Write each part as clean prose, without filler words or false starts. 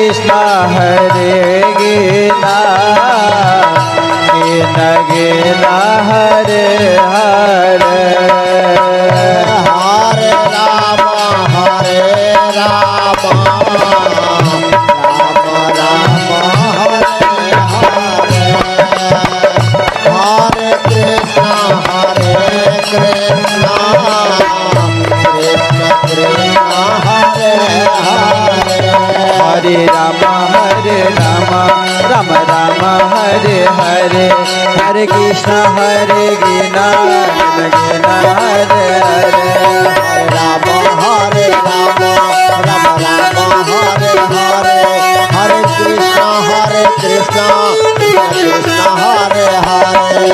कृष्ण हरे गिना गिना गिना हरे हरे हरे राम हरे राम राम राम हरे हरे हरे कृष्ण कृष्ण कृष्ण कृष्ण हरे हरे हरे राम राम राम हरे हरे हरे कृष्ण हरे गिना गिना हरे हरे राम हरे राम राम राम हरे हरे हरे कृष्ण कृष्ण कृष्ण हरे हरे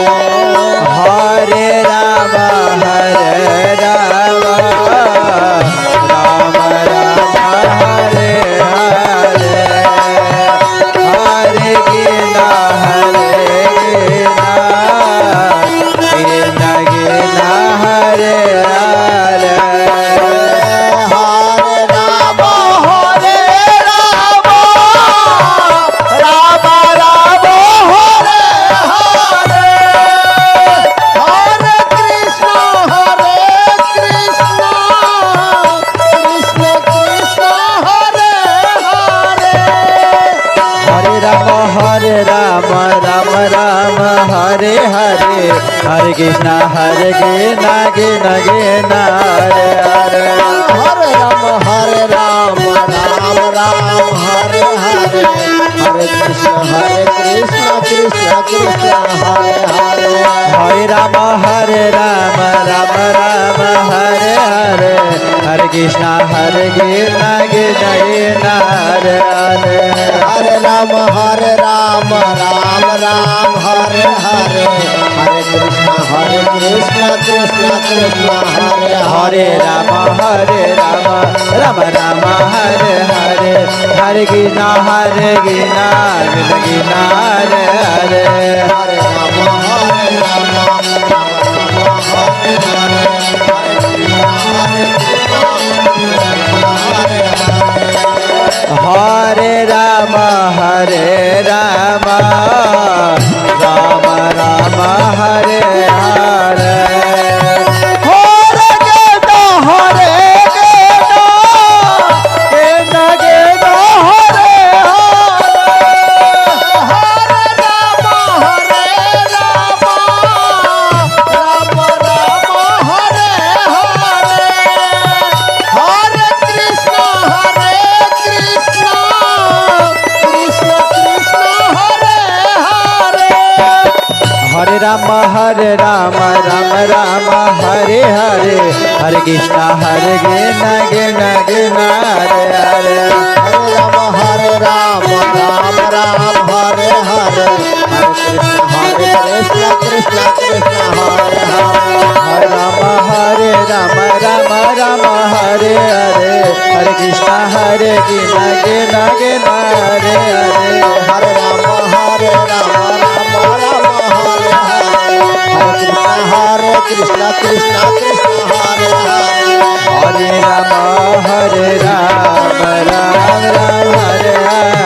हरे राम राम राम हरे हरे हरे गिना गिना गिना हरे हरे हरे राम राम राम हरे हरे हरे कृष्ण कृष्ण कृष्ण कृष्ण हरे हरे हरे राम राम राम हरे हरे हरे कृष्ण हरे गिना गिना गिना हरे हरे हरे राम राम राम हरे हरे हरे कृष्ण कृष्ण कृष्ण हरे हरे हरे राम राम राम हरे हरे हरे कृष्ण हरे गिना गिना गिना हरे हरे हरे राम राम राम हरे हरे हरे कृष्ण कृष्ण कृष्ण हरे हरे राम राम राम हरे हरे हरे कृष्ण हरे गिना गिना गिना हरे हरे हरे राम राम हरे हरे हरे कृष्ण हरे राम राम राम हरे हरे हरे गेना गेना गेना हरे हरे राम राम राम हरे हरे हरे कृष्ण हरे गिना गिना गिना हरे हरे हरे राम राम हरे हरे हरे कृष्ण कृष्ण कृष्ण हरे हरे हरे राम राम हरे हरे हरे कृष्ण हरे गिना गिना गिना हरे हरे हरे राम राम हरे हरे हरे कृष्ण कृष्ण कृष्ण हरे हरे हरे राम राम राम हरे हरे